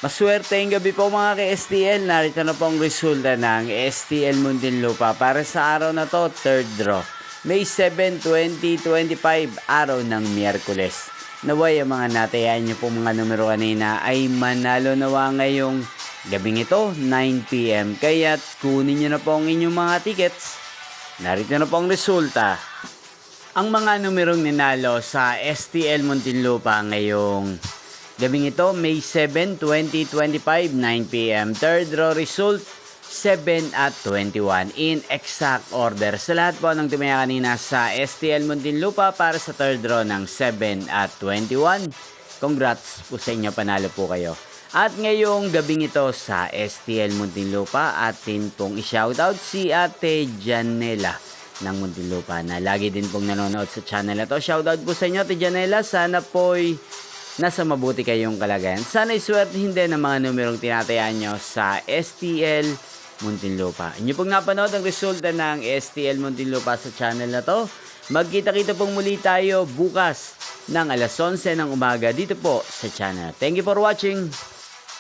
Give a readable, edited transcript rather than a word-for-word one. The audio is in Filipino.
Maswerteng gabi po mga ka-STL. Narito na po ang resulta ng STL Muntinlupa para sa araw na to, third draw. May 7, 2025, araw ng Miyerkules. Naway ang mga natayaan niyo po mga numero kanina ay manalo nawa ngayong gabing ito, 9 PM. Kaya't kunin niyo na po ang inyong mga tickets. Narito na po ang resulta. Ang mga numerong ninalo sa STL Muntinlupa ngayong gabing ito, May 7, 2025, 9 PM. Third draw result, 7 at 21. In exact order. Sa lahat po ng tumaya kanina sa STL Muntinlupa para sa third draw ng 7 at 21. Congrats po sa inyo, panalo po kayo. At ngayong gabing ito sa STL Muntinlupa, atin pong i-shoutout si Ate Janela ng Muntinlupa na lagi din pong nanonood sa channel na to. Shoutout po sa inyo, Ate Janela. Sana po'y nasa mabuti kayong kalagayan. Sana iswerte hindi ng mga numerong tinatayaan nyo sa STL Muntinlupa. Inyo pong napanood ang resulta ng STL Muntinlupa sa channel na to. Magkita-kita pong muli tayo bukas ng alas 11 ng umaga dito po sa channel. Thank you for watching.